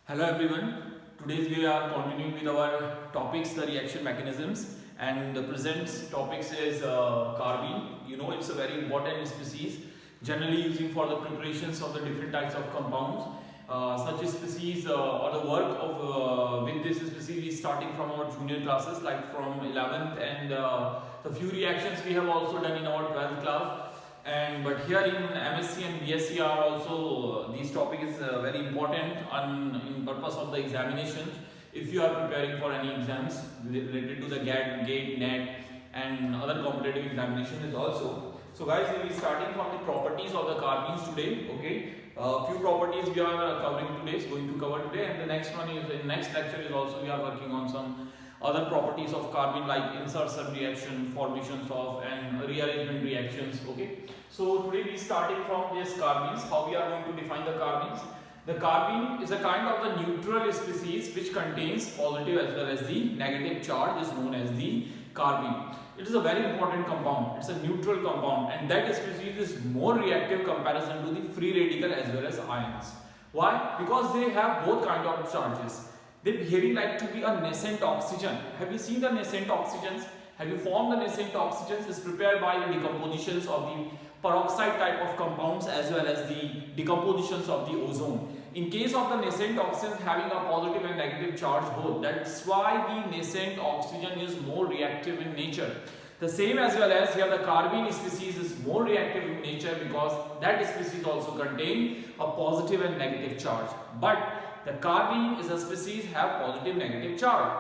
Hello everyone. Today we are continuing with our topics, the reaction mechanisms, and the present topics is carbene. You know, it's a very important species, generally using for the preparations of the different types of compounds. Such a species or the work of with this species is starting from our junior classes, like from 11th, and the few reactions we have also done in our 12th class. And but here in MSc and BSc are also these topic is very important in purpose of the examinations. If you are preparing for any exams related to the GATE, NET, and other competitive examinations also. So guys, we will be starting from the properties of the carbenes today. Okay, few properties we are covering today, is going to cover today, and the next one is in next lecture is also we are working on some other properties of carbene like insertion reaction, formations of, and rearrangement reactions. Okay, so today we starting from this carbenes. How we are going to define the carbenes? The carbene is a kind of the neutral species which contains positive as well as the negative charge, is known as the carbene. It is a very important compound. It's a neutral compound, and that species is more reactive comparison to the free radical as well as ions. Why? Because they have both kind of charges. They're behaving like to be a nascent oxygen. Have you seen the nascent oxygens? Have you formed the nascent oxygens? Is prepared by the decompositions of the peroxide type of compounds as well as the decompositions of the ozone. In case of the nascent oxygens having a positive and negative charge both, that's why the nascent oxygen is more reactive in nature. The same as well as here the carbene species is more reactive in nature because that species also contain a positive and negative charge. But the carbene is a species have positive negative charge,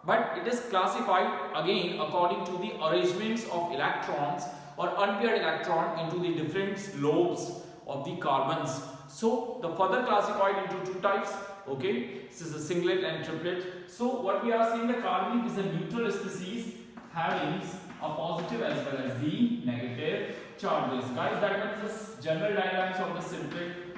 but it is classified again according to the arrangements of electrons or unpaired electron into the different lobes of the carbons. So the further classified into two types. Okay, this is a singlet and triplet. So what we are saying, the carbene is a neutral species having a positive as well as the negative charges. Guys, that means the general diagrams of the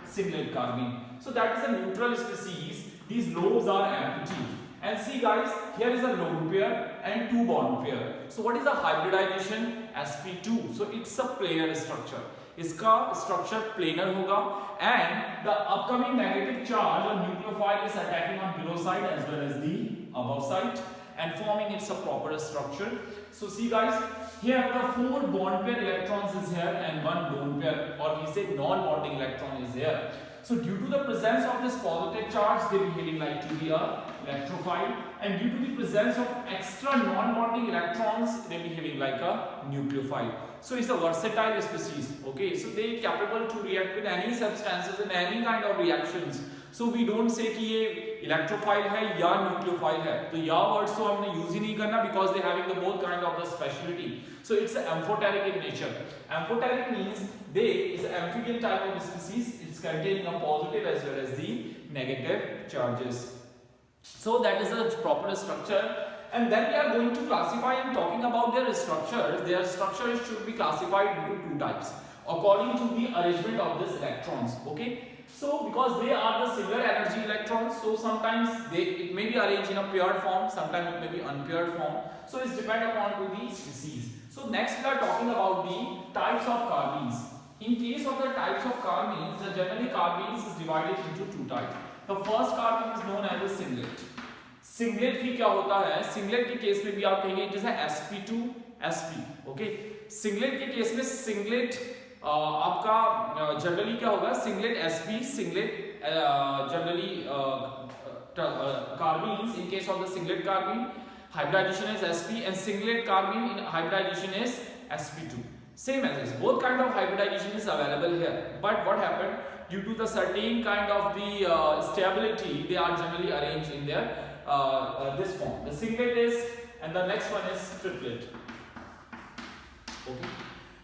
singlet carbene. So that is a neutral species. These lobes are empty. And see guys, here is a lone pair and two bond pair. So what is the hybridization? sp2. So it's a planar structure. इसका structure planar होगा, and the upcoming negative charge or nucleophile is attacking on below side as well as the above side and forming it's a proper structure. So see guys, here the four bond pair electrons is here and one lone pair, or we say non-bonding electron is here. So due to the presence of this positive charge, they behaving like to be a electrophile, and due to the presence of extra non-bonding electrons, they behaving like a nucleophile. So it's a versatile species. Okay, so they capable to react with any substances in any kind of reactions. So we don't say कि ये electrophile है या nucleophile है. तो या words तो हमने use ही नहीं करना because they having the both kind of the speciality. So it's an amphoteric in nature. Amphoteric means they is an amphibian type of species. It's containing a positive as well as the negative charges. So that is a proper structure. And then we are going to classify and talking about their structures. Their structures should be classified into two types according to the arrangement of these electrons. Okay. So because they are the similar energy electrons, so sometimes it may be arranged in a paired form, sometimes it may be unpaired form. So it's depend upon to the species. So next we are talking about the types of carbenes. In case of the types of carbenes, generally carbenes is divided into two types. The first carbene is known as a singlet. Singlet की क्या होता है? Singlet के case में भी आप कहेंगे जैसे sp2 sp. ओके, सिंगलेट के केस में सिंगलेट आपका जनरली क्या होगा? Singlet sp, singlet generally carbenes in case of the singlet carbene hybridization is sp, and singlet carbene in hybridization is sp2. Same as this, both kind of hybridization is available here, but what happened, due to the certain kind of the stability, they are generally arranged in their this form. The singlet is, and the next one is triplet. Okay.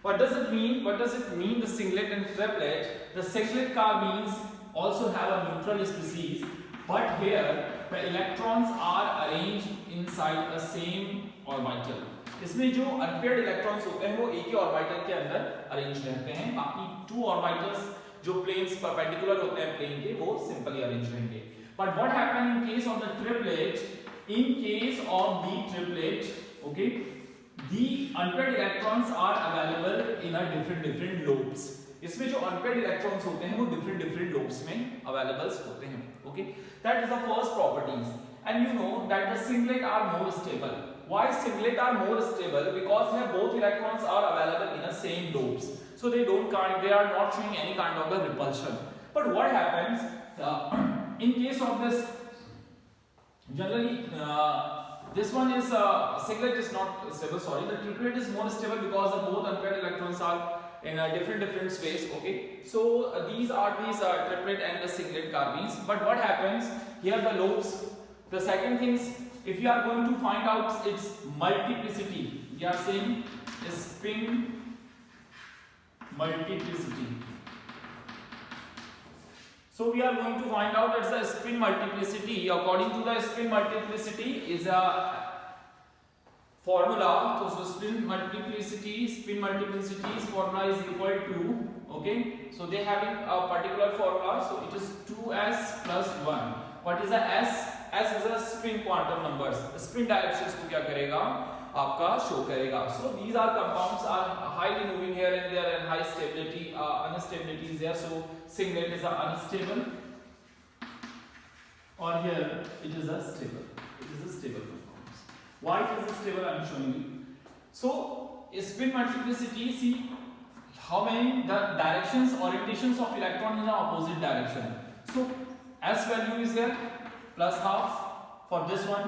What does it mean? What does it mean, the singlet and triplet? The singlet carbenes also have a neutral species, but here the electrons are arranged inside the same orbital. इसमें जो unpaired electrons होते हैं वो एक ही orbital के अंदर arranged रहते हैं, बाकी two orbitals जो planes perpendicular होते हैं plane के वो simply arranged रहेंगे. But what happen in case of the triplet? In case of the triplet, okay, the unpaired electrons are available in a different lobes. इसमें जो जो अनपेयर्ड इलेक्ट्रॉन्स होते हैं वो डिफरेंट लोब्स में अवेलेबल होते हैं. Okay, that is the first properties. And you know that the singlet are more stable. Why singlet are more stable? Because here both electrons are available in the same lobes, so they are not showing any kind of the repulsion. But what happens in case of this? Generally, this one is singlet is not stable. Sorry, the triplet is more stable because the both unpaired electrons are in a different space. Okay, so these triplet and the singlet carbenes. But what happens here? The lobes. The second thing is, if you are going to find out its multiplicity, we are saying spin multiplicity. So we are going to find out its the spin multiplicity. According to the spin multiplicity is a formula. So spin multiplicity's formula is equal to, okay, so they having a particular formula. So it is 2s plus 1. What is the s? S is a spin quantum numbers. Spin directions को क्या करेगा आपका show करेगा. So these are compounds are highly moving here and there and high stability, instability is there. So singlet is unstable, or here it is a stable. It is a stable compounds. Why it is a stable? I am showing you. So spin multiplicity. See how many the directions, orientations of electron in the opposite direction. So s value is there. Plus half for this one,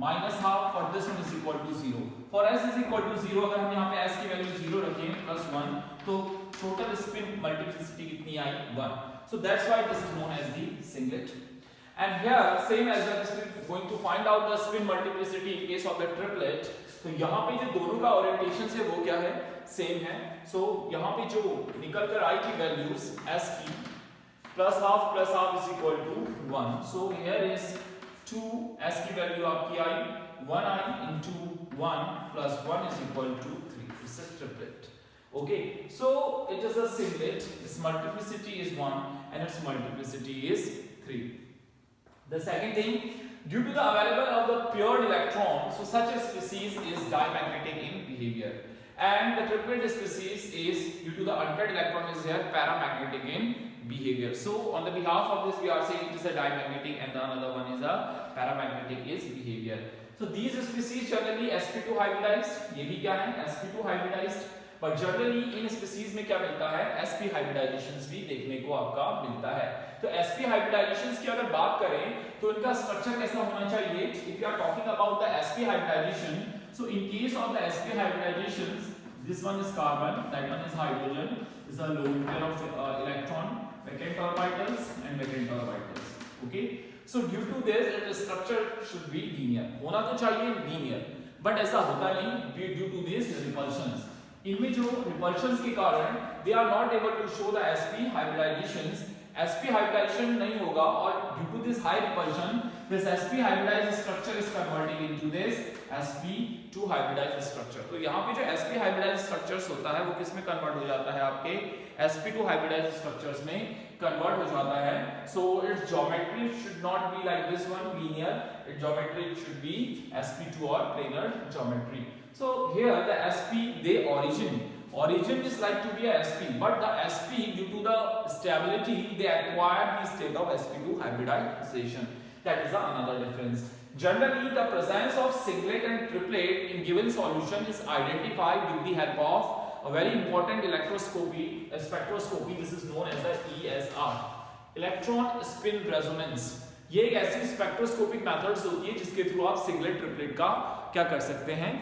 minus half for this one is equal to 0. For s is equal to 0, अगर हम यहाँ पे s की value 0 रखें plus 1, तो total spin multiplicity कितनी आई 1. So that's why this is known as the singlet. And here same as well, we are going to find out the spin multiplicity in case of the triplet. तो यहाँ पे जो दोनों का orientation है वो क्या है, same है. So यहाँ पे जो निकल कर आई थी values s की plus half is equal to 1. So here is 2 s की वैल्यू आपकी आई 1 आई into 1 plus 1 is equal to 3. It's a triplet. Okay, so it is a singlet. Its multiplicity is 1 and its multiplicity is 3. The second thing, due to the available of the pure electron, so such a species is dimagnetic in behavior. And the triplet species is, due to the unpaired electron, is here paramagnetic in behavior. So on the behalf of this we are saying it is a dimagnetic and the another one is a paramagnetic is behavior. So these species generally sp2 hybridized. ये भी क्या है sp2 hybridized. But generally in species में क्या मिलता है sp hybridizations भी देखने को आपका मिलता है. तो sp hybridizations की अगर बात करें तो इनका स्ट्रक्चर कैसा होना चाहिए. If you are talking about the sp hybridization, so in case of the sp hybridizations, this one is carbon, that one is hydrogen, is a lone pair of electron, vacant orbitals and vacant orbitals. Okay, so due to this its structure should be linear. होना तो चाहिए linear, but ऐसा होता नहीं due to these repulsions. इनमें जो repulsions के कारण they are not able to show the sp hybridizations. sp hybridization नहीं होगा और due to this high repulsion this sp hybridized structure is converting into this sp2 hybridized structure. तो यहाँ पे जो sp hybridized structures होता है वो किस में convert हो जाता है आपके sp2 hybridized structures में convert हो जाता है. So its geometry should not be like this one linear. Its geometry should be sp2 or planar geometry. So here the sp they origin is like to be a sp, but the sp due to the stability they acquire the state of sp2 hybridization. That is another difference. Generally the presence of singlet and triplet in given solution is identified with the help of a very important spectroscopy. This is known as the ESR, electron spin resonance. ये एक ऐसी spectroscopic methods होती है जिसके through आप singlet triplet का क्या कर सकते हैं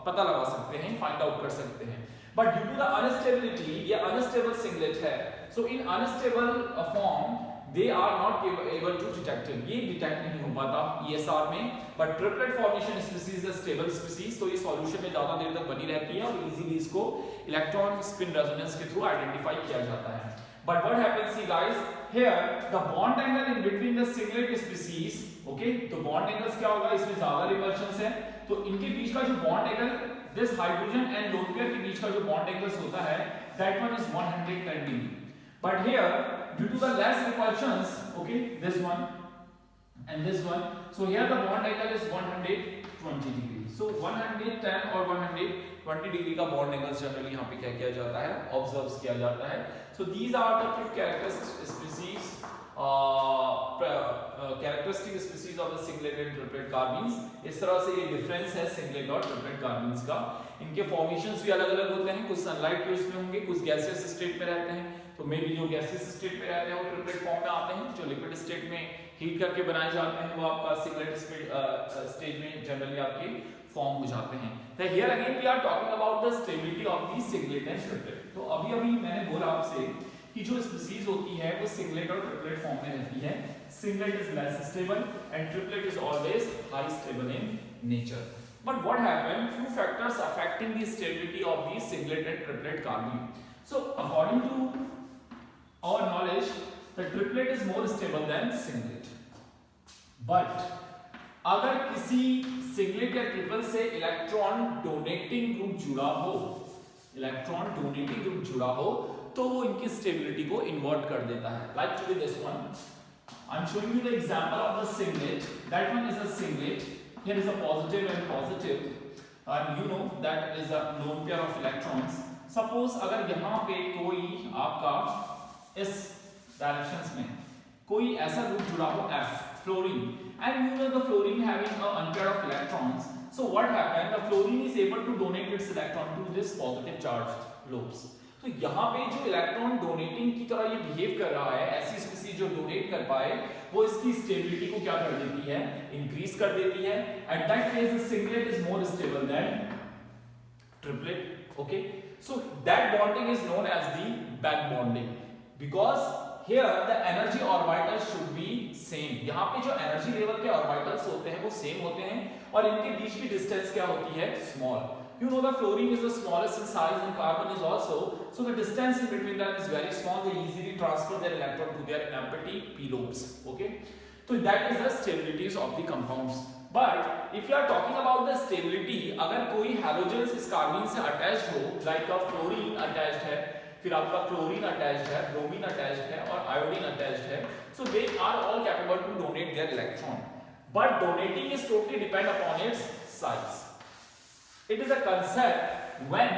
पता लगा सकते हैं, फाइंड आउट कर सकते हैं. But due to the instability, ये अनस्टेबल सिंगलेट है. So in unstable form they are not able to detect it. ये डिटेक्ट नहीं हो पाता ESR में. बट ट्रिपलेट फॉर्मेशन स्पीसीज है स्टेबल स्पीसीज, तो ये सॉल्यूशन में ज्यादा देर तक बनी रहती है और इजीली इसको इलेक्ट्रॉन स्पिन रेजोनेंस के थ्रू आइडेंटिफाई किया जाता है. But what happens, see guys, here the bond angle in between the singlet species, okay, तो bond angles क्या होगा, इसमें ज्यादा रिपल्शंस है, तो इनके बीच का जो bond angle, this hydrogen and lone pair के बीच का जो bond angles होता है, that one is 110 degree. But here, due to the less repulsions, okay, this one and this one, so here the bond angle is 120 degree. सो 110 और 120 degree का bond angle generally यहाँ पे क्या किया जाता है, ऑब्जर्व किया जाता है. So these are the 5 characteristic species of the singlet and triplet carbenes. इस तरह से ये डिफरेंस है सिंगलेट और ट्रिपलेट कार्बीन्स का. इनके फॉर्मेशंस भी अलग अलग होते हैं, कुछ सनलाइट के उसमें होंगे, कुछ गैसियस स्टेट में रहते हैं. तो मे बी जो गैसियस स्टेट में रहते हैं वो ट्रिपलेट फॉर्म में आते हैं, जो लिक्विड स्टेट में हीट करके बनाए जाते हैं वो आपका सिंगलेट स्टेज में जनरली आपके फॉर्म हो जाते हैं. तो here again we are talking about the stability of the singlet and triplet. तो अभी मैंने बोला आपसे कि जो स्पीसीज होती है वो सिंगलेट और ट्रिपलेट फॉर्म में रहती है. Singlet is less stable and triplet is always high stable in nature. But what happened? Few factors affecting the stability of the singlet and triplet carbene. So according to our knowledge, the triplet is more stable than singlet. But अगर किसी singlet या triple से electron donating group जुड़ा हो, तो वो इनकी stability को इन्वर्ट कर देता है. Like today this one, I'm showing you the example of the singlet. That one is a singlet. Here is a positive and positive, and you know that is a lone pair of electrons. Suppose अगर यहाँ पे कोई आपका इस directions में कोई ऐसा group जुड़ा हो F, fluorine, and you know the fluorine having a unpair of electrons. So what happened? The fluorine is able to donate its electron to this positive charge lobes. तो यहाँ पे जो इलेक्ट्रॉन डोनेटिंग की तरह ये behave कर रहा है, ऐसी स्पीसीज जो डोनेट कर पाए वो इसकी स्टेबिलिटी को क्या कर देती है, इंक्रीज कर देती है. At that case the singlet is more stable than triplet. Okay, so that bonding is known as the back bonding because here the energy orbitals should be same. यहाँ पे जो एनर्जी लेवल के orbitals होते हैं वो same होते हैं और इनके बीच की डिस्टेंस क्या होती है, small. You know the fluorine is the smallest in size and carbon is also, so the distance in between them is very small. They easily transfer their electron to their empty p lobes. Okay, so that is the stabilities of the compounds. But if you are talking about the stability, अगर कोई halogens इस carbene से attached हो, like a fluorine attached है, फिर आपका chlorine attached है, bromine attached है और iodine attached है, so they are all capable to donate their electron. But donating is totally depend upon its size. It is a concept when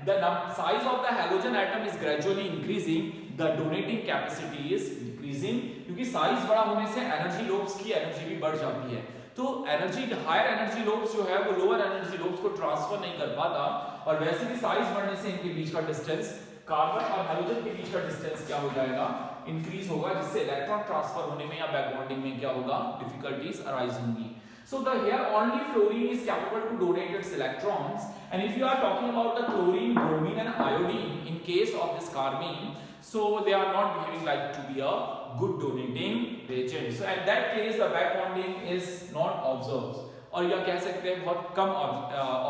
the size of the halogen atom is gradually increasing, the donating capacity is decreasing. क्योंकि size बड़ा होने से energy lobes की energy भी बढ़ जाती है. तो एनर्जी हायर एनर्जी लोब्स जो है वो लोअर एनर्जी लोब्स को ट्रांसफर नहीं कर पाता और वैसे भी साइज बढ़ने से इनके बीच का डिस्टेंस, कार्बन और हाइड्रोजन के बीच का डिस्टेंस क्या हो जाएगा, इंक्रीज होगा, जिससे इलेक्ट्रॉन ट्रांसफर होने में या बैक बॉन्डिंग में क्या होगा, डिफिकल्टीज अराइज होंगी. So the here only fluorine is capable to donate its electrons, and if you are talking about the chlorine, bromine and iodine in case of this carbene, so they are not behaving like to be a good donating reagent. So at that case the back bonding is not observed, और या कह सकते हैं बहुत कम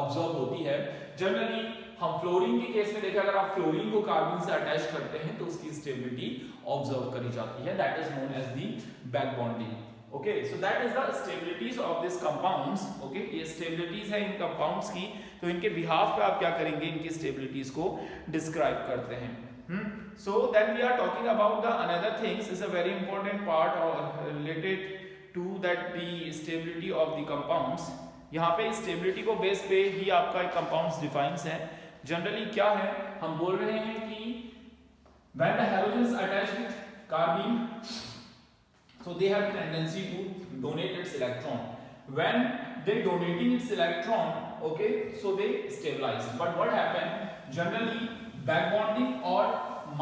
observe होती है. Generally हम fluorine के केस में देखें, अगर आप फ्लोरीन को कार्बन से अटैच करते हैं तो उसकी स्टेबिलिटी ऑब्जर्व करी जाती है. That is known as the back bonding. Okay, so that is the stabilities of these compounds. Okay, ये stabilities है इन compounds की, तो इनके behalf पे आप क्या करेंगे, इनकी stabilities को describe करते हैं. So then we are talking about the another things is a very important part or related to that the stability of the compounds. यहाँ पे stability को base पे ही आपका compounds defines है. Generally क्या है, हम बोल रहे हैं कि when the halogens attach with carbene, so they have tendency to donate its electron. When they donating its electron, okay, so they stabilize. But what happened, generally back bonding or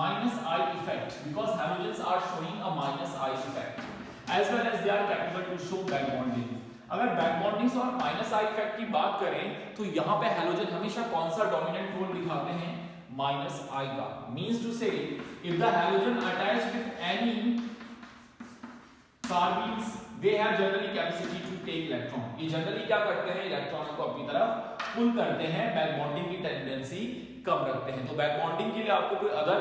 minus I effect, because halogens are showing a minus I effect as well as they are capable to show back bonding. अगर back bonding और minus I effect की बात करें तो यहाँ पे halogen हमेशा कौन सा dominant role दिखाते हैं, minus I का. Means to say if the halogen attached with any कार्बीन्स, they have generally capacity to take electron. ये जनरली क्या करते हैं, इलेक्ट्रॉनों को अपनी तरफ पुल करते हैं, बैक बॉन्डिंग की टेंडेंसी कम रखते हैं. तो बैक बॉन्डिंग के लिए आपको कोई अदर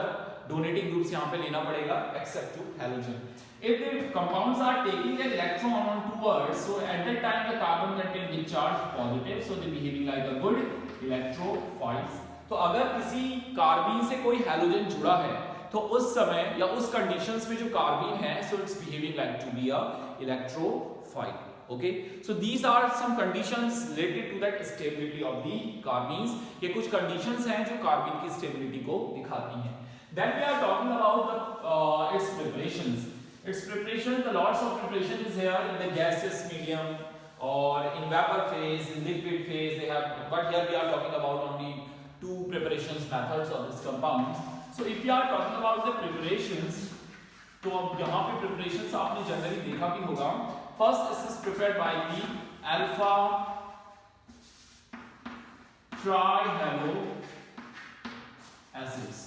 डोनेटिंग ग्रुप्स यहाँ पे लेना पड़ेगा except to halogen. If the compounds are taking their electron on towards, so at that time the carbon contain the charge positive, so they behaving like a good electrophiles. तो अगर किसी carbene से कोई halogen जुड़ा है तो उस समय या उस कंडीशंस में जो कार्बीन है, so it's behaving like to be a electrophile. Okay, so these are some conditions related to that stability of the carbenes. ये कुछ conditions हैं जो कार्बिन की stability को दिखाती हैं. Then we are talking about the its preparations. Its preparation, the lots of preparation is here in the gaseous medium or in vapor phase, in liquid phase. They have, but here we are talking about only two preparations methods of this compounds. So if we are talking about the preparations, तो अब यहाँ पे preparations आपने generally देखा भी होगा. First, this is prepared by the alpha trihalo acids.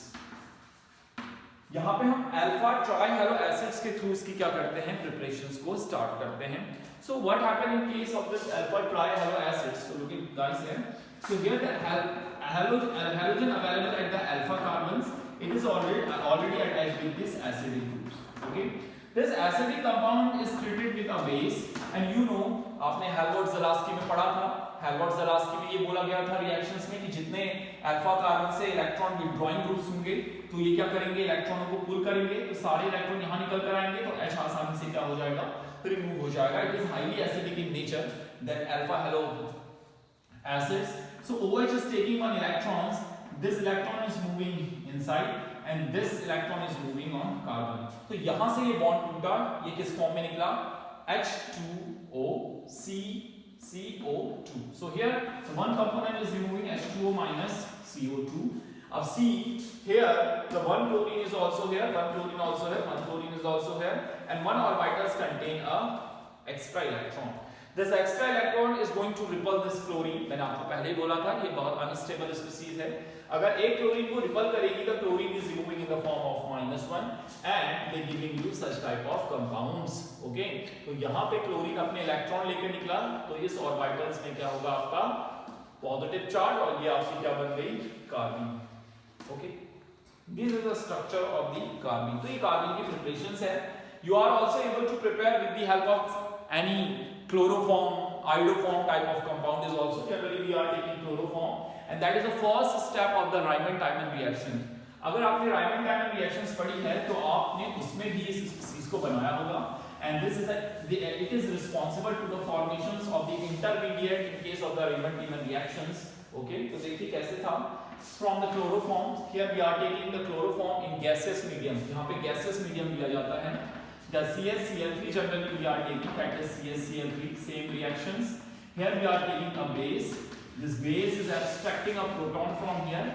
यहाँ पे हम alpha trihalo acids के थ्रू इसकी क्या करते हैं, preparations को start करते हैं. So what happened in case of this alpha trihalo acids? So look at guys here. So here the halogen available at the alpha carbons, it is already attached with this acidic groups. Okay. This acidic compound is treated with a base, and you know आपने Helmholtz-Zalewski में पढ़ा था. Helmholtz-Zalewski में ये बोला गया था reactions में कि जितने अल्फा कार्बन से इलेक्ट्रॉन विथड्रॉइंग ग्रुप्स होंगे तो ये क्या करेंगे, इलेक्ट्रॉनों को पुल करेंगे, तो सारे इलेक्ट्रॉन यहाँ निकल कर आएंगे, तो H आसानी से क्या हो जाएगा, रिमूव हो जाएगा. It is highly acidic in nature than alpha halo acids. So OH is taking one electrons, this electron is moving inside and this electron is moving on carbon. तो यहाँ से ये बॉन्ड टूटा, ये किस फॉर्म में निकला, H2O CO2. So here one component is removing H2O minus CO2. अब C here the one chlorine is also here, one chlorine also here, one chlorine is also here, and one orbitals contain a extra electron. This extra electron is going to repel this chlorine. मैंने आपको पहले ही बोला था ये बहुत unstable species है. अगर एक क्लोरीन को रिपल करेगी तो chlorine is removing in the form of -1 and they giving you such type of compounds. Okay, तो यहाँ पे क्लोरीन अपने इलेक्ट्रॉन लेकर निकला तो इस ऑर्बिटल्स में क्या होगा आपका पॉजिटिव चार्ज और ये आपकी क्या बन गई, carbon. Okay, this is the structure of the carbene. तो ये कार्बन की preparations है. You are also able to prepare with the help of any chloroform, iodoform type of compound is also generally we are taking chloroform, and that is the first step of the Riemann-Tiemann reaction. अगर आपने Riemann-Tiemann reactions पढ़ी है तो आपने उसमें भी इस species को बनाया होगा, and this is it is responsible to the formations of the intermediate in case of the Riemann-Tiemann reactions. Okay, तो देखिए कैसे था. From the chloroform, here we are taking the chloroform in gaseous medium. यहाँ पे gaseous medium लिया जाता है. The CH-Cl3 generally we are taking, that is CH-Cl3, same reactions. Here we are taking a base. This base is abstracting a proton from here.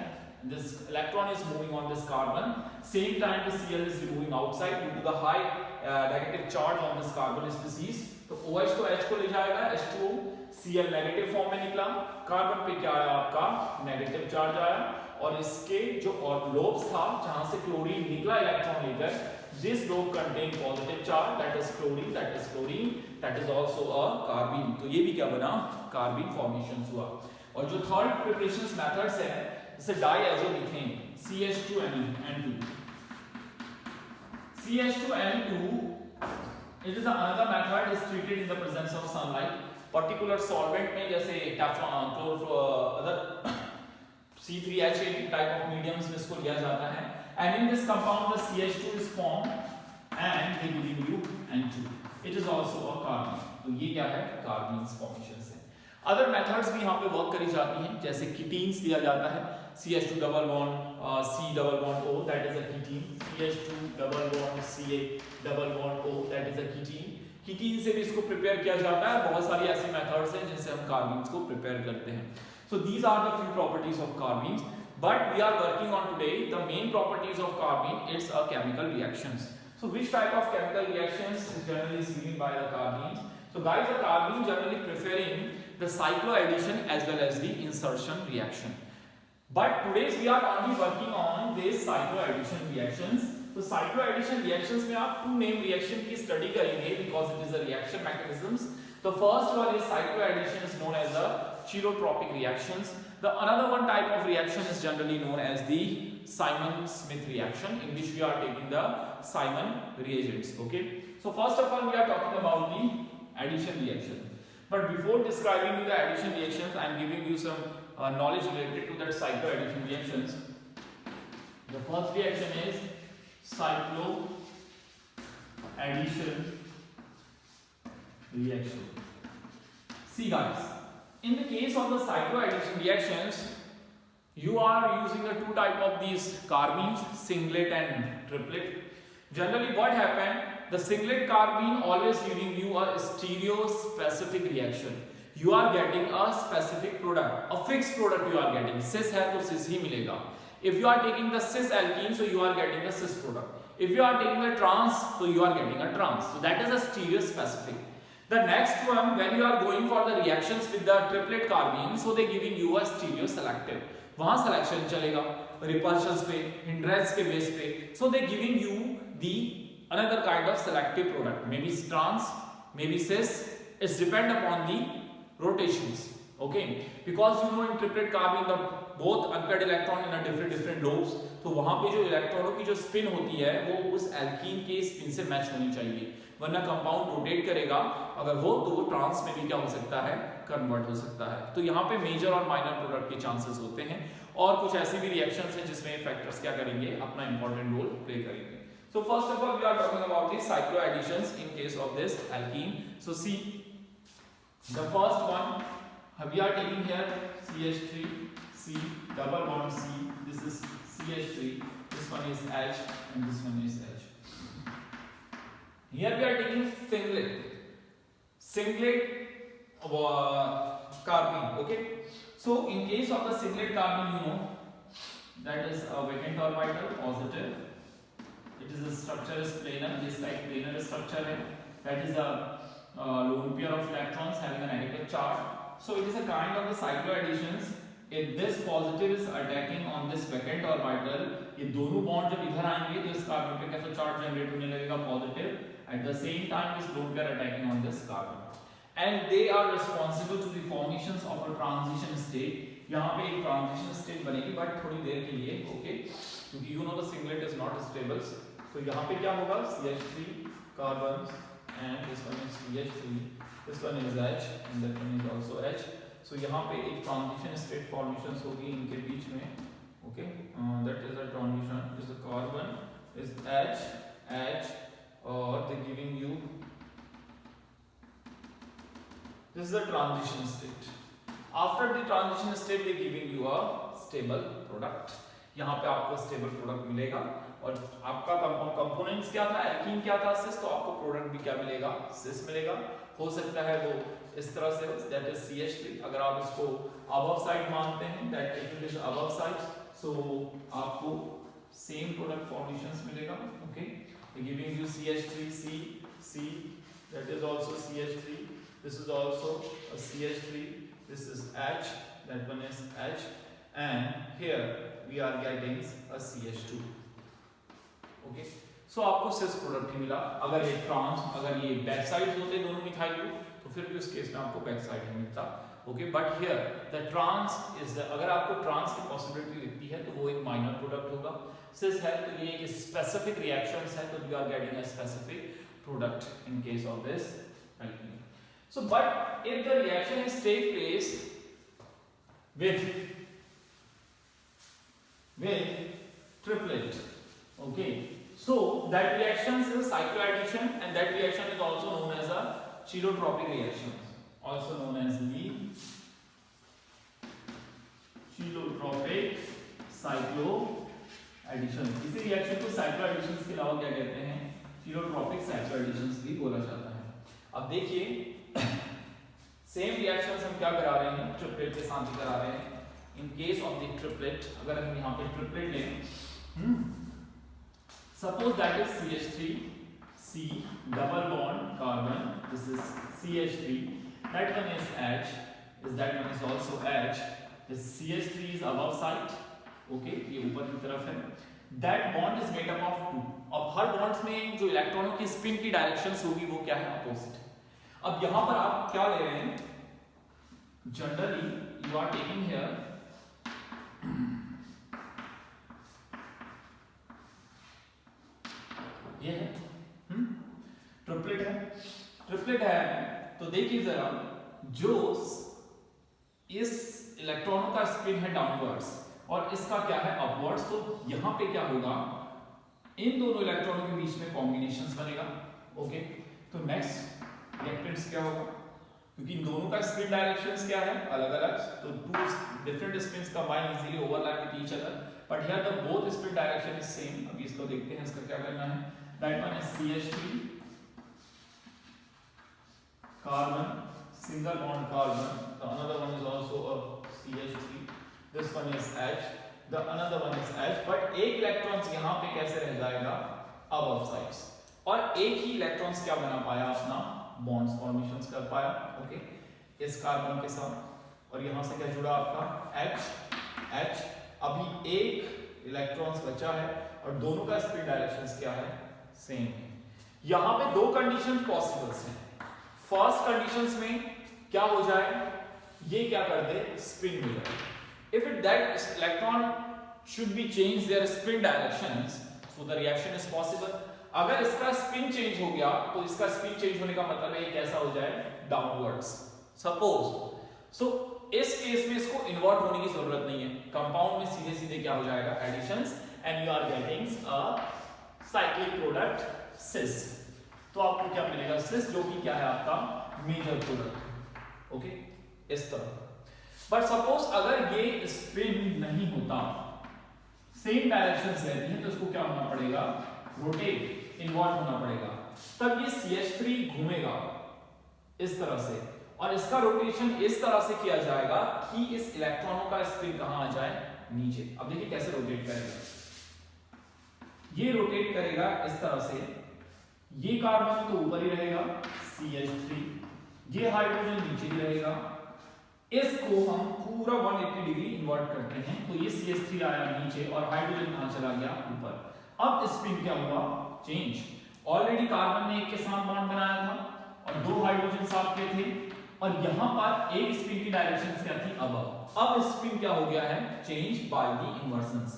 This electron is moving on this carbon. Same time the Cl is removing outside due to the high negative charge on this carbon species. तो OH तो H को ले जाएगा, H2O, Cl negative form में निकला, carbon पे क्या आया आपका नेगेटिव चार्ज आया, और इसके जो और लोब्स था जहां से क्लोरीन निकला इलेक्ट्रॉन लेकर, this lobe contain positive charge, that is chlorine, that is also a carbene. तो ये भी क्या बना, कार्बन फॉर्मेशंस हुआ. और जो थर्ड प्रिपरेशंस मेथड्स है जैसे डाइएज़ोमीथेन CH2N2. CH2N2 it is another method is treated in the presence of sunlight. Particular solvent में जैसे Teflon, other C3H8 type of mediums में इसको लिया जाता है, and in this compound the CH2 is formed and they give you N2. It is also a carbene. तो ये क्या है, कार्बेन्स फॉर्मेशंस है. अदर मेथड्स भी यहाँ पे वर्क करी जाती हैं, जैसे कीटीन्स लिया जाता है, CH2 double bond C double bond O, that is a ketene. CH2 double bond Ca double bond O, that is a ketene. कीटीन से भी इसको प्रिपेयर किया जाता है. बहुत सारी ऐसी मेथड्स हैं जिनसे हम कार्बेन्स को प्रिपेयर करते हैं. So these are the few properties of carbenes, but we are working on today the main properties of carbene. It's a chemical reactions. So which type of chemical reactions is generally seen by the carbenes? So guys, the carbene generally preferring the cycloaddition as well as the insertion reaction. But today we are only working on these cycloaddition reactions. तो cycloaddition reactions में आप two name reaction की study करेंगे because it is a reaction mechanisms. The first one is cycloaddition is known as the cherotropic reactions. The another one type of reaction is generally known as the Simon-Smith reaction, in which we are taking the Simon reagents. Okay. So first of all, we are talking about the addition reaction. But before describing the addition reactions, I am giving you some knowledge related to that cycloaddition reactions. The first reaction is cycloaddition reaction. See guys, in the case of the cycloaddition reactions, you are using the two type of these carbene, singlet and triplet. Generally what happened, the singlet carbene always giving you a stereo specific reaction. You are getting a specific product, a fixed product you are getting. Cis है तो cis ही मिलेगा. If you are taking the cis alkene, so you are getting the cis product. If you are taking the trans, so you are getting a trans. So that is a stereo specific. The next one, when you are going for the reactions with the triplet carbene, so they giving you a stereo selective. वहाँ selection चलेगा, repulsions पे, hindrance के base पे. So they giving you the another kind of selective product. Maybe trans, maybe cis. It's depend upon the rotations. Okay, because you know in triplet carbene the both unpaired electron in a different lobes, तो वहां पे जो इलेक्ट्रॉनों की जो spin होती है वो उस एल्कीन के स्पिन से मैच होनी चाहिए, वरना कंपाउंड रोटेट करेगा, अगर हो तो वो ट्रांस में भी क्या हो सकता है, कन्वर्ट हो सकता है. तो यहाँ पे मेजर और माइनर प्रोडक्ट के चांसेस होते हैं, और कुछ ऐसी भी रिएक्शंस हैं जिसमें फैक्टर्स क्या करेंगे, अपना इंपॉर्टेंट रोल प्ले करेंगे. So first of all we are talking about the cycloadditions in case of this alkene. So see the first one, we are taking here CH3, C, double bond C, this is CH3, this one is H and this one is H. Here we are taking singlet carbene, okay. So in case of the singlet carbene, you know that is a vacant orbital, positive. It is a structure is planar, this type planar structure है. That is a lone pair of electrons having a negative charge. So it is a kind of the cycloadditions. If this positive is attacking on this vacant orbital, ये दोनों bond जब इधर आएंगे तो इस carbon पे कैसा चार्ज जनरेट होने लगेगा, positive. At the same time this lone pair attacking on this carbon, and they are responsible to the formations of a transition state. यहाँ पे एक transition state बनेगी but थोड़ी देर के लिए, okay, क्योंकि you know the singlet is not stable. तो यहाँ पे क्या होगा, CH3 carbons and this one is CH3, this one is H and that one is also H. So यहाँ पे एक transition state formations होगी इनके बीच में, okay, that is a transition. Is the carbon is H, or they giving you, this is the transition state. After the transition state they giving you a stable product. यहाँ पे आपको stable product मिलेगा, और आपका components क्या था, alkene क्या था, सिस, तो आपको प्रोडक्ट भी क्या मिलेगा, सिस मिलेगा. हो सकता है वो इस तरह से, दैट इज CH3. अगर आप इसको अबव साइड मानते हैं, that it is above side, so आपको सेम प्रोडक्ट फॉर्मेशंस मिलेगा, okay. Giving you CH3, C, that is also CH3, this is also a CH3, this is H, that one is H, and here we are getting a CH2, okay. So आपको सिस product ही मिला. अगर ये trans, अगर ये back side होते दोनों methyl group, तो फिर भी उस केस में आपको बैक साइड ही मिलता, ओके. But here the trans is, अगर आपको ट्रांस की पॉसिबिलिटी दिखती है तो वो एक माइनर प्रोडक्ट होगा. सिस है तो ये एक स्पेसिफिक रिएक्शंस है, तो you are getting a specific product in case of this alkene. So but if the reaction is take place with triplet, okay, so that reaction is a cycloaddition, and that reaction is also known as a chelotropic reaction, also known as the chelotropic cycloaddition. इसी reaction को साइक्लोएडिशंस के अलावा क्या कहते हैं, चीलोट्रोपिक साइक्लोएडिशंस भी बोला जाता है. अब देखिए सेम रिएक्शंस हम क्या करा रहे हैं, ट्रिपलेट के साथ ही करा रहे हैं. इन केस ऑफ द ट्रिपलेट, अगर हम यहाँ पे ट्रिपलेट लें, suppose that is CH3, C, double bond carbon, this is CH3, that one is H, that one is also H, this CH3 is above side, okay, ये ऊपर की तरफ है. That bond is made up of two. अब हर bonds में जो इलेक्ट्रॉनों की स्पिन की डायरेक्शंस होगी वो क्या है, अपोजिट. अब यहां पर आप क्या ले रहे हैं, generally you are taking here ये है ट्रिपलेट है. तो देखिए जरा, जो इस इलेक्ट्रॉनों का स्पिन है डाउनवर्ड्स और इसका क्या है, अपवर्ड्स, तो यहां पे क्या होगा, इन दोनों इलेक्ट्रॉनों के बीच में कॉम्बिनेशंस बनेगा, ओके. तो नेक्स्ट रिएक्टेंट्स क्या होगा, क्योंकि इन दोनों का स्पिन डायरेक्शंस क्या है, अलग अलग, तो two different spins combine easily overlap with each other, but here the both spin direction is same. अभी इसको देखते हैं, इसका क्या करना है। That one is CH3 carbon, single bond carbon, the another one is also a CH3, this one is H, the another one is H, but एक electrons यहाँ पे कैसे रह जाएगा, above sides, और एक ही इलेक्ट्रॉन्स क्या बना पाया, अपना बॉन्ड्स फॉर्मेशंस कर पाया, ओके, इस कार्बन के साथ, और यहाँ से क्या जुड़ा आपका H, अभी एक इलेक्ट्रॉन्स बचा है और दोनों का स्पिन डायरेक्शंस क्या है, सेम है। यहाँ पे दो कंडीशंस पॉसिबल्स हैं। फर्स्ट कंडीशंस में क्या हो जाए, ये क्या कर दे, स्पिन हो जाए। If it that electron should be change their spin directions, so the reaction is possible. अगर इसका स्पिन चेंज हो गया तो इसका स्पिन चेंज होने का मतलब है ये कैसा हो जाए, डाउनवर्ड्स, सपोज। सो इस केस में इसको इन्वर्ट होने की जरूरत नहीं है, कंपाउंड में सीधे सीधे क्या हो जाएगा, additions, and you are getting a cyclic product cis. तो आपको क्या मिलेगा, सिस, जो कि क्या है आपका मेजर प्रोडक्ट, ओके, इस तरह। बट सपोज अगर ये स्पिन नहीं होता, सेम डायरेक्शंस रहती हैं, तो इसको क्या होना पड़ेगा, रोटेट, इन्वर्ट होना पड़ेगा, तब ये CH3 घूमेगा इस तरह से, और इसका रोटेशन इस तरह से किया जाएगा कि इस इलेक्ट्रॉनों का स्पिन कहां आ जाए, नीचे। अब देखिए कैसे रोटेट करेगा, ये रोटेट करेगा इस तरह से, ये कार्बन तो ऊपर ही रहेगा CH3, ये हाइड्रोजन नीचे ही रहेगा, इसको हम पूरा 180 डिग्री इन्वर्ट करते हैं, तो ये CH3 आया नीचे और हाइड्रोजन कहां चला गया, ऊपर। अब स्पिन क्या हुआ, चेंज। ऑलरेडी कार्बन ने एक के साथ बॉन्ड बनाया था और दो हाइड्रोजन आपके थे, और यहां पर एक स्पिन की डायरेक्शन क्या थी, अब स्पिन क्या हो गया है, चेंज बाय द इन्वर्सन्स।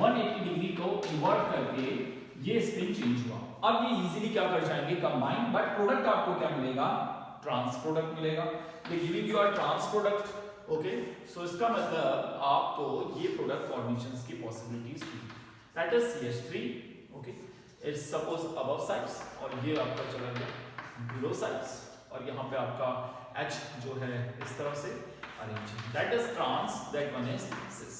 180 डिग्री को इन्वर्ट करके ये स्पिन चेंज हुआ। अब ये इजीली क्या कर जाएंगे, कंबाइन, बट प्रोडक्ट आपको क्या मिलेगा, ट्रांस प्रोडक्ट मिलेगा। They giving you a trans product, okay. So इसका मतलब आपको ये प्रोडक्ट फॉर्मेशंस की पॉसिबिलिटीज थी, that is CH3, okay, it's suppose above sides, और ये आपका चला गया बिलो साइड्स, और यहाँ पे आपका H जो है इस तरह से arrange, that is trans, that one is cis,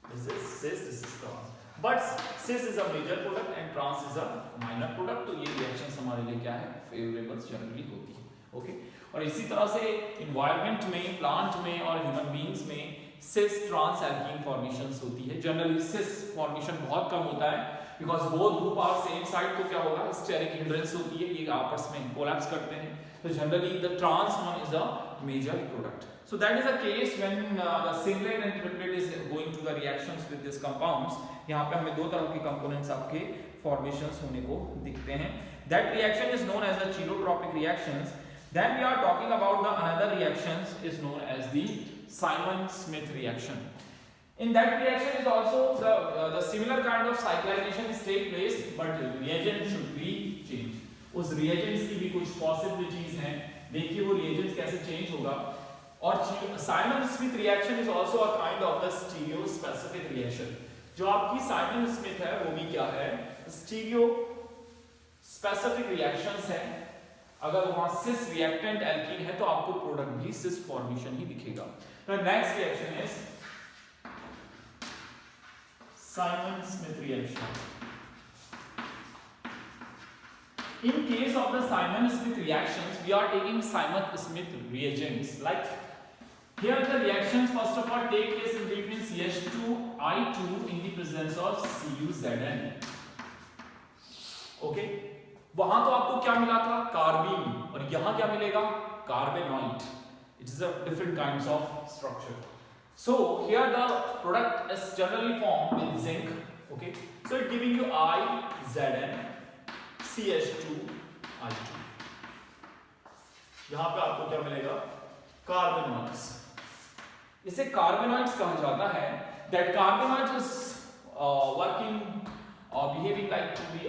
this is cis, this is trans. But cis is a major product and trans is a minor product, तो ये रिएक्शंस हमारे लिए क्या है, फेवरेबल जनरली होती है, ओके। और इसी तरह से एनवायरनमेंट में, प्लांट में और ह्यूमन बीइंग्स में सिस ट्रांस एल्कीन फॉर्मेशंस होती है। जनरली सिस फॉर्मेशन बहुत कम होता है, because both group are same side, तो क्या होगा, स्टेरिक हिंड्रेंस होती है, ये आपस में कोलैप्स करते हैं, तो generally the trans one is a major product. So that is a case when the singlet and triplet is going to the reactions with these compounds. यहाँ पे हमें दो तरह के components आपके formations होने को दिखते हैं. That reaction is known as the chelotropic reactions. Then we are talking about the another reactions is known as the Simon-Smith reaction. In that reaction is also the similar kind of cyclization is take place, but reagent should be changed. उस reagents की भी कुछ possibilities हैं. देखिए वो reagents कैसे change होगा. और Simon-Smith reaction is also a kind of the stereospecific reaction. जो आपकी Simon-Smith है वो भी क्या है, stereospecific reactions है. अगर वहां cis reactant alkene है तो आपको प्रोडक्ट भी cis formation ही दिखेगा. The next reaction is Simon-Smith reaction. In case of the Simon-Smith reactions, we are taking Simon-Smith reagents. Like here, the reactions first of all take place in between CH2I2 in the presence of CuZn. Okay? वहां तो आपको क्या मिला था, carbene, और यहां क्या मिलेगा, carbenoid. It is a different kinds of structure. So here the product is generally formed with zinc. Okay? So it giving you IZn. CH2I2. यहां पे आपको क्या मिलेगा, कार्बेनॉइड्स. इसे कार्बेनॉइड्स कहा जाता है. That carbenoids is working behaving like to be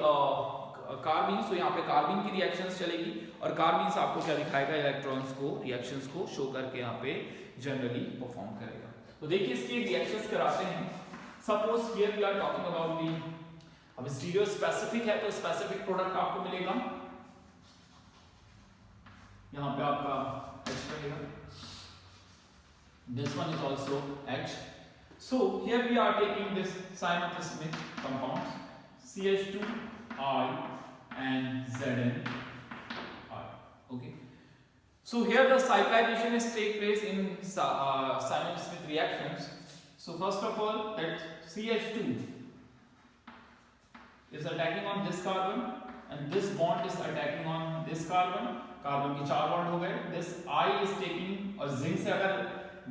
carbene. So यहाँ पे कार्बीन की रिएक्शंस चलेगी और कार्बीन से आपको क्या दिखाएगा, इलेक्ट्रॉन्स को, रिएक्शंस को शो करके यहाँ पे जनरली परफॉर्म करेगा. तो देखिए इसके रिएक्शंस कराते हैं. Suppose here we are talking about the, अब स्टीरियो स्पेसिफिक है तो स्पेसिफिक प्रोडक्ट आपको मिलेगा. यहां पे आपका H रहेगा. This one is also H. So here we are taking this Simon-Smith compounds CH2I and ZnI. Okay. So here the cyclization is take place in Simon-Smith reactions. So first of all, that CH2 is attacking on this carbon and this bond is attacking on this carbon. Carbon के 4 bond हो गए. This I is taking और zinc से अगर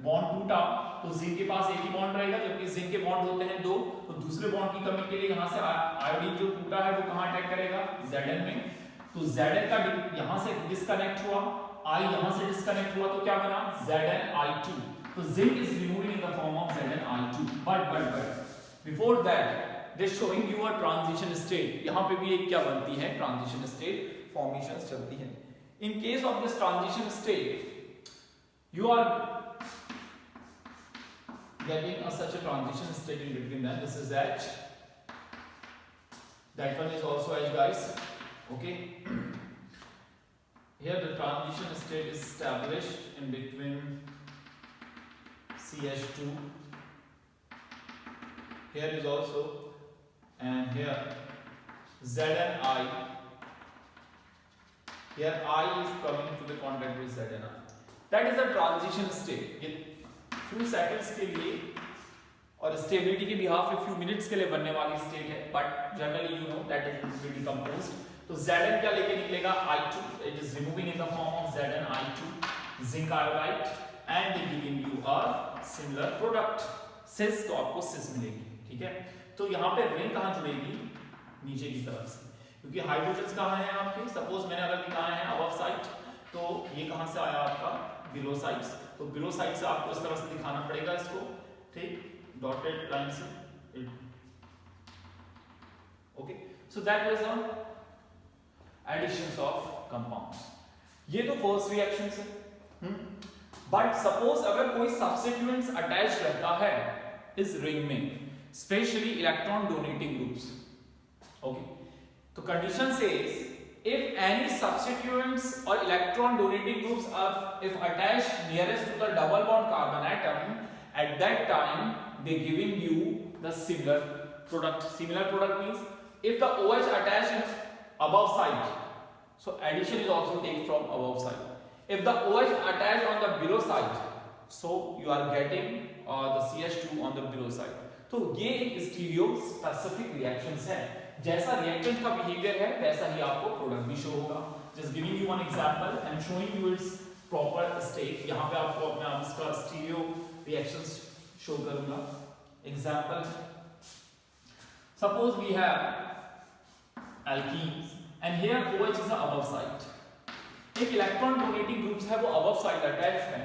bond टूटा तो zinc के पास एक ही बॉन्ड रहेगा, जबकि जिंक के बॉन्ड होते हैं 2. तो दूसरे बॉन्ड की कमी के लिए यहाँ से आयोडीन जो टूटा है वो कहाँ अटैक करेगा? Zn में. तो Zn का यहाँ से डिस्कनेक्ट हुआ, I यहाँ से डिस्कनेक्ट हुआ, तो क्या बना? ZnI2. तो zinc is removing in the form of ZnI2. But before that this showing you a transition state. यहाँ पे भी एक क्या बनती है? ट्रांजिशन स्टेट फॉर्मेशंस चलती है. In case of this transition state, you are getting such a transition state in between them. This is H. That one is also H, guys. Okay. Here the transition state is established in between CH2. Here is also, and here ZnI. Here I is coming to the contact with ZnI. That is a transition state. ये few seconds के लिए और stability के behalf पे few minutes के लिए बनने वाली state है. But generally you know that it will be decomposed. तो Zn क्या लेके निकलेगा? I2. It is removing in the form of ZnI2, zinc iodide, and giving you a similar product. Cis तो आपको cis मिलेगी. ठीक है. तो यहाँ पे ring कहाँ जुड़ेगी? नीचे की तरफ से. क्योंकि हाइड्रोजन्स कहाँ हैं आपके? सपोज मैंने अगर दिखाया है अबव साइड, तो ये कहाँ से आया आपका? Below sides. तो बिलो साइड से आपको इस तरह से दिखाना पड़ेगा इसको. ठीक, डॉटेड लाइन से. Okay, so that was a additions of compounds. ये तो फर्स्ट रिएक्शंस है. बट सपोज अगर कोई सब्स्टिट्यूएंट्स अटैच रहता है इस रिंग में, specially electron donating groups. Okay, तो condition says if any substituents or electron donating groups are if attached nearest to the double bond carbon atom, at that time they giving you the similar product. Similar product means if the OH attached in above side, so addition is also taken from above side. If the OH attached on the below side, so you are getting the CH2 on the below side. तो ये एक stereo specific reactions है. जैसा reactant का behaviour है वैसा ही आपको product भी शो होगा. Just giving you one example, I am showing you its proper state. यहाँ पे आपको अपने आप इसका स्टीरियो रिएक्शंस शो करूंगा. Example, suppose we have alkenes and here OH is the above side. एक इलेक्ट्रॉन डोनेटिंग ग्रुप्स है वो अबव साइड अटैच है,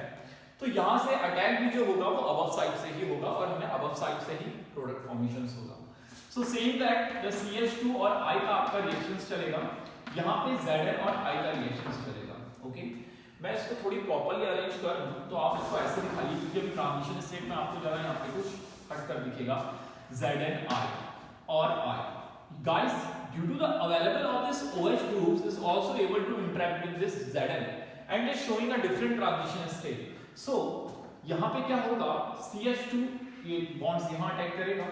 तो यहाँ से अटैक भी जो होगा वो अबव साइड से ही होगा और हमें अबव साइड से ही प्रोडक्ट फॉर्मेशंस होगा. So same that the CH2 और I का आपका रिएक्शंस चलेगा, यहाँ पे Zn और I का रिएक्शंस चलेगा. ओके, मैं इसको थोड़ी प्रॉपर्ली अरेंज कर दूं तो आप इसको ऐसे दिखा लीजिए क्योंकि अभी ट्रांजिशन स्टेट में आपको जरा यहाँ पे कुछ हट कर दिखेगा. Zn I और I, guys, due to the available of this OH groups is also able to interact with this Zn and is showing a different transition state. So यहाँ पे क्या होगा, CH2 ये बॉन्ड्स यहाँ अटैक करेगा.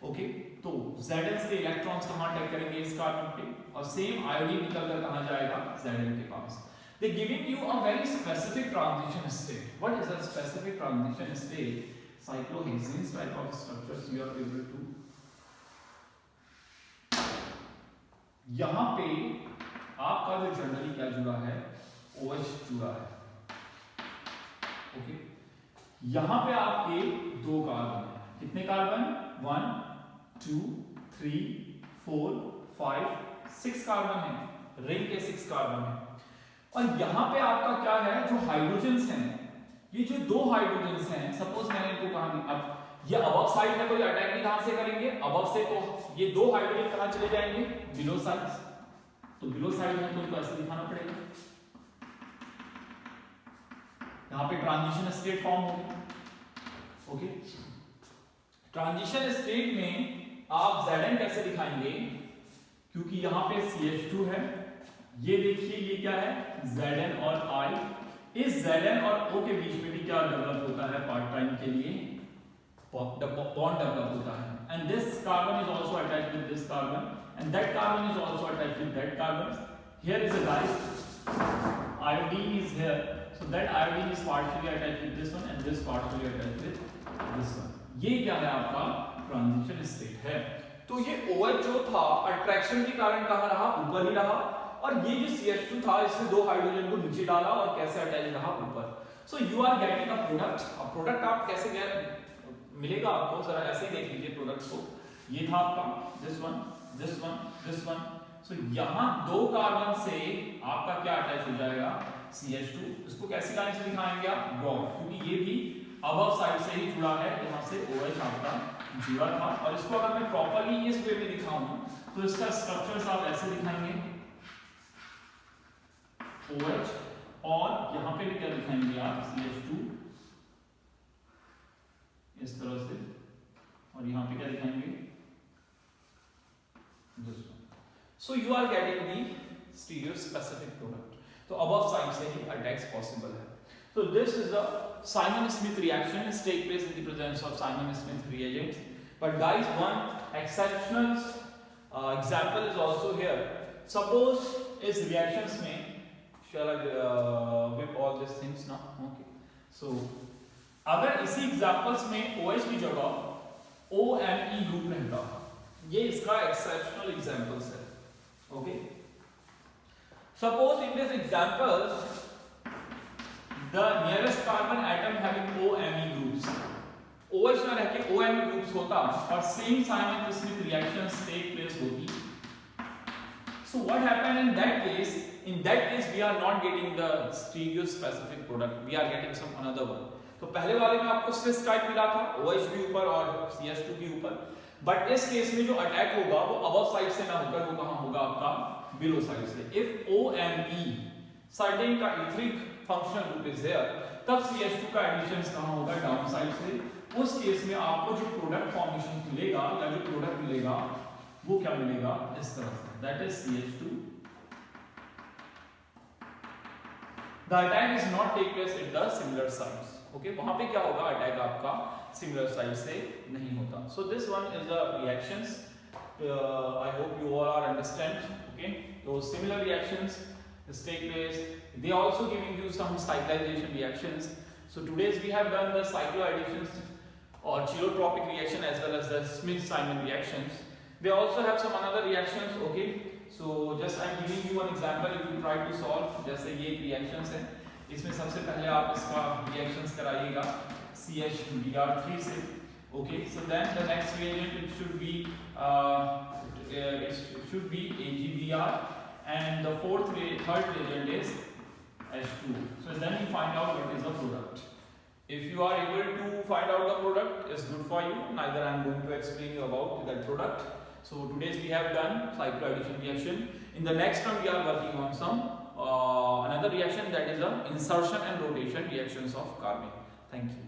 Okay, तो Zn के electrons कहाँ अटैक करेंगे इस कार्बन पे और सेम आयोडीन निकलकर कहाँ जाएगा? Zn के पास. They giving you a very specific transition state. What is a specific transition state? Cyclohexanes type of structures you are able to. यहाँ पे आपका जो जनरली क्या जुड़ा है? OH जुड़ा है. ओके, यहाँ पे आपके दो कार्बन है. कितने कार्बन? 1 2 3 4 5 6 कार्बन है. रिंग के 6 कार्बन है. और यहाँ पे आपका क्या है? जो हाइड्रोजन्स हैं, ये जो दो हाइड्रोजन्स हैं, सपोज मैंने इनको कहा नहीं, अब ये अबव साइड है तो ये अटैक भी कहां से करेंगे? अबव से. तो ये दो हाइड्रोजन कहां चले जाएंगे? Below side. तो बिलो साइड है तो इनको ऐसे दिखाना पड़ेगा. यहाँ पे ट्रांजिशन स्टेट फॉर्म होगी. ओके, ट्रांजिशन स्टेट में आप Zn कैसे दिखाएंगे? क्योंकि यहाँ पे CH2 है, ये देखिए ये क्या है? Zn और I, इस Zn और O के बीच में भी क्या डेवलप होता है पार्ट टाइम के लिए, bond डेवलप होता है, and this carbon is also attached with this carbon and that carbon is also attached with that carbon. Here is a guys, iodine is here, so that iodine is partially attached with this one and this partially attached with this one. ये क्या है आपका transition state है। तो ये OH जो था attraction के कारण कहाँ रहा, ऊपर ही रहा, और ये जो CH2 था इसने दो हाइड्रोजन को नीचे डाला और कैसे अटैच रहा ऊपर। So you are getting a product. अब प्रोडक्ट आप कैसे मिलेगा आपको, जरा ऐसे ही देख लीजिए प्रोडक्ट को। ये था आपका this one this one this one. So यहाँ दो कार्बन से आपका क्या अटैच हो जाएगा, CH2। इसको कैसी लाइन से दिखाएंगे आप, ब्रॉड, क्योंकि ये भी अबव साइड से ही जुड़ा है, यहाँ से OH आपका जुड़ा था। और इसको अगर मैं प्रॉपर्ली इस वे में दिखाऊं तो इसका स्ट्रक्चर आप ऐसे दिखाएंगे OH, और यहाँ पे भी क्या दिखाएंगे आप, CH2 इस तरह से, और यहाँ पे क्या दिखाएंगे, so you are getting the stereo specific product. तो अबव साइड से ही अटैक्स पॉसिबल है। So this is the Simon-Smith reaction is take place in the presence of Simon-Smith reagents. But guys, one exceptional example is also here. Suppose इस reactions में, shall I whip all these things now? Okay. So अगर इसी examples में OH की जगह OMe group रहता, ये इसका exceptional examples है. Okay. Suppose in this examples the nearest carbon atom having OMe groups, OH में रहके OMe groups होता और same Simon-Smith reactions take place होती. So what happened in that case? In that case we are not getting the stereo specific product, we are getting some another one. तो पहले वाले में आपको cis type मिला था, OH भी ऊपर और CH2 भी ऊपर, बट इस केस में जो अटैक होगा वो above side से ना होकर वो कहाँ होगा आपका below side से. If OMe certain का etheric functional group is here, तब CH2 का एडिशन कहां होगा, डाउन साइड से. उस केस में आपको जो प्रोडक्ट फॉर्मेशन मिलेगा या जो प्रोडक्ट मिलेगा वो क्या मिलेगा, इस तरह से, that is CH2. The attack is not take place at the similar sides. Okay, वहां पे क्या होगा, अटैक आपका सिमिलर साइड से नहीं होता. So this one is the reactions. I hope you all are understand. Okay, तो similar reactions take place. They also giving you some cyclization reactions. So today's we have done the cycloadditions or chelotropic reaction as well as the Smith-Simon reactions. They also have some another reactions. Okay, so just I'm giving you one example. If you try to solve, जैसे ये reactions है, इसमें सबसे पहले आप इसका reactions कराइएगा CH3 से. Okay, so then the next reagent it should be AgBr. And the third reagent is H2. So then you find out what is the product. If you are able to find out the product, it's good for you. Neither I am going to explain you about that product. So today's we have done cycloaddition reaction. In the next one we are working on some another reaction, that is a insertion and rotation reactions of carbene. Thank you.